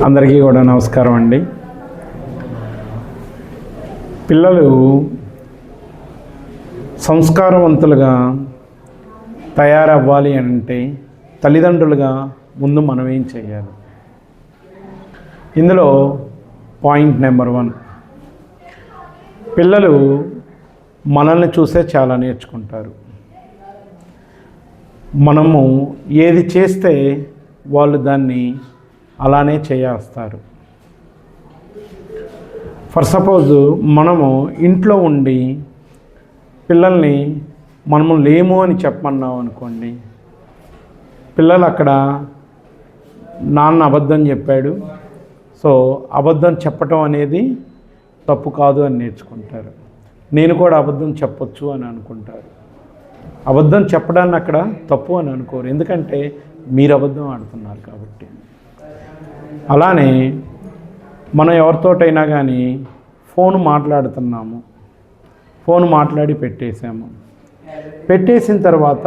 అందరికీ కూడా నమస్కారం అండి. పిల్లలు సంస్కారవంతులుగా తయారవ్వాలి అంటే తల్లిదండ్రులుగా ముందు మనం ఏం చేయాలి? ఇందులో పాయింట్ నెంబర్ 1, పిల్లలు మనల్ని చూసే చాలా నేర్చుకుంటారు. మనము ఏది చేస్తే వాళ్ళు దాన్ని అలానే చేస్తారు. ఫర్ సపోజ్ మనము ఇంట్లో ఉండి పిల్లల్ని మనము లేము అని చెప్పమన్నాం అనుకోండి, పిల్లలు అక్కడ నాన్న అబద్ధం చెప్పాడు, సో అబద్ధం చెప్పటం అనేది తప్పు కాదు అని నేర్చుకుంటారు. నేను కూడా అబద్ధం చెప్పొచ్చు అని అనుకుంటారు. అబద్ధం చెప్పడాన్ని అక్కడ తప్పు అని అనుకోరు, ఎందుకంటే మీరు అబద్ధం ఆడుతున్నారు కాబట్టి. అలానే మనం ఎవరితోటైనా కానీ ఫోన్ మాట్లాడుతున్నాము, ఫోన్ మాట్లాడి పెట్టేసిన తర్వాత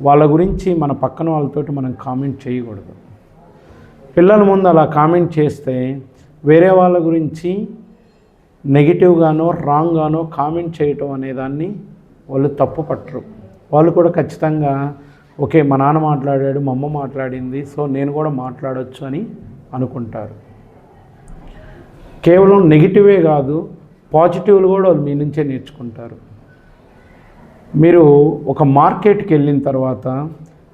వాళ్ళ గురించి మన పక్కన వాళ్ళతోటి మనం కామెంట్ చేయకూడదు. పిల్లల ముందు అలా కామెంట్ చేస్తే వేరే వాళ్ళ గురించి నెగిటివ్గానో రాంగ్గానో కామెంట్ చేయటం అనేదాన్ని వాళ్ళు తప్పు పట్టరు. వాళ్ళు కూడా ఖచ్చితంగా ఓకే, మా నాన్న మాట్లాడాడు, మా అమ్మ మాట్లాడింది, సో నేను కూడా మాట్లాడవచ్చు అని అనుకుంటారు. కేవలం నెగిటివే కాదు, పాజిటివ్లు కూడా వాళ్ళు మీ నుంచే నేర్చుకుంటారు. మీరు ఒక మార్కెట్కి వెళ్ళిన తర్వాత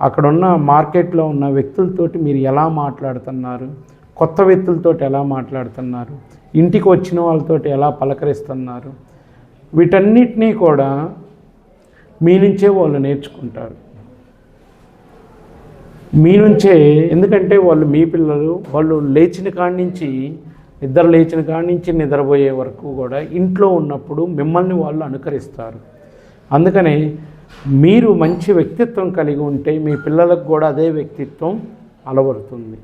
అక్కడున్న మార్కెట్లో ఉన్న వ్యక్తులతోటి మీరు ఎలా మాట్లాడుతున్నారు, కొత్త వ్యక్తులతోటి ఎలా మాట్లాడుతున్నారు, ఇంటికి వచ్చిన వాళ్ళతోటి ఎలా పలకరిస్తున్నారు, వీటన్నిటినీ కూడా మీ నుంచే వాళ్ళు నేర్చుకుంటారు. మీ నుంచే, ఎందుకంటే వాళ్ళు మీ పిల్లలు. వాళ్ళు లేచిన కాడి నుంచి నిద్రపోయే వరకు కూడా ఇంట్లో ఉన్నప్పుడు మిమ్మల్ని వాళ్ళు అనుకరిస్తారు. అందుకనే మీరు మంచి వ్యక్తిత్వం కలిగి ఉంటే మీ పిల్లలకు కూడా అదే వ్యక్తిత్వం అలవడుతుంది.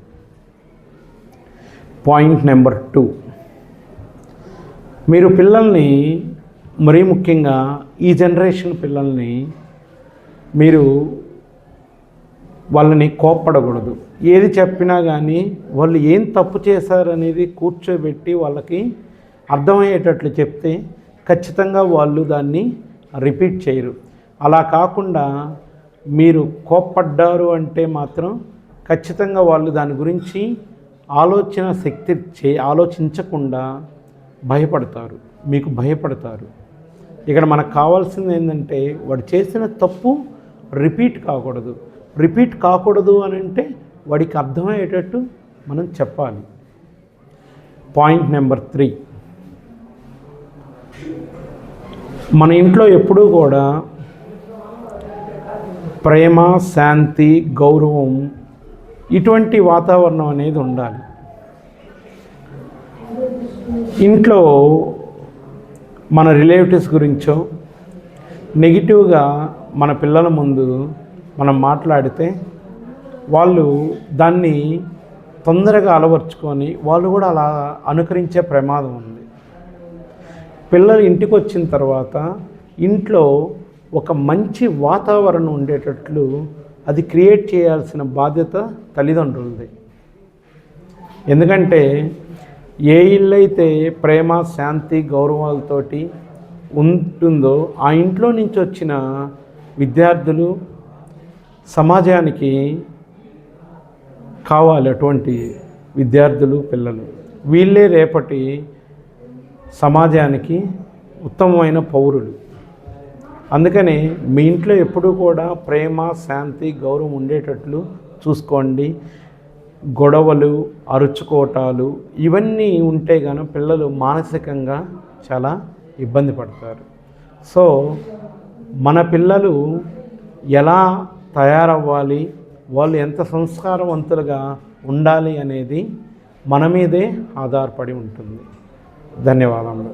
పాయింట్ నెంబర్ 2, మీరు పిల్లల్ని, మరీ ముఖ్యంగా ఈ జనరేషన్ పిల్లల్ని, మీరు వాళ్ళని కోప్పడకూడదు. ఏది చెప్పినా కానీ వాళ్ళు ఏం తప్పు చేశారనేది కూర్చోబెట్టి వాళ్ళకి అర్థమయ్యేటట్లు చెప్తే ఖచ్చితంగా వాళ్ళు దాన్ని రిపీట్ చేయరు. అలా కాకుండా మీరు కోప్పడ్డారు అంటే మాత్రం ఖచ్చితంగా వాళ్ళు దాని గురించి ఆలోచించకుండా భయపడతారు, మీకు భయపడతారు. ఇక్కడ మనకు కావాల్సింది ఏంటంటే వాడు చేసిన తప్పు రిపీట్ కాకూడదు అని అంటే వాడికి అర్థమయ్యేటట్టు మనం చెప్పాలి. పాయింట్ నెంబర్ 3, మన ఇంట్లో ఎప్పుడూ కూడా ప్రేమ, శాంతి, గౌరవం ఇటువంటి వాతావరణం అనేది ఉండాలి. ఇంట్లో మన రిలేటివ్స్ గురించో నెగిటివ్గా మన పిల్లల ముందు మనం మాట్లాడితే వాళ్ళు దాన్ని తొందరగా అలవర్చుకొని వాళ్ళు కూడా అలా అనుకరించే ప్రమాదం ఉంది. పిల్లలు ఇంటికి వచ్చిన తర్వాత ఇంట్లో ఒక మంచి వాతావరణం ఉండేటట్లు అది క్రియేట్ చేయాల్సిన బాధ్యత తల్లిదండ్రులది. ఎందుకంటే ఏ ఇల్లు అయితే ప్రేమ, శాంతి, గౌరవాలతోటి ఉంటుందో ఆ ఇంట్లో నుంచి వచ్చిన విద్యార్థులు సమాజానికి కావాలి. అటువంటి విద్యార్థులు, పిల్లలు వీళ్ళే రేపటి సమాజానికి ఉత్తమమైన పౌరులు. అందుకని మీ ఇంట్లో ఎప్పుడూ కూడా ప్రేమ, శాంతి, గౌరవం ఉండేటట్లు చూసుకోండి. గొడవలు, అరుచుకోవటాలు ఇవన్నీ ఉంటే గాను పిల్లలు మానసికంగా చాలా ఇబ్బంది పడతారు. సో మన పిల్లలు ఎలా తయారవ్వాలి, వాళ్ళు ఎంత సంస్కారవంతులుగా ఉండాలి అనేది మన మీదే ఆధారపడి ఉంటుంది. ధన్యవాదములు.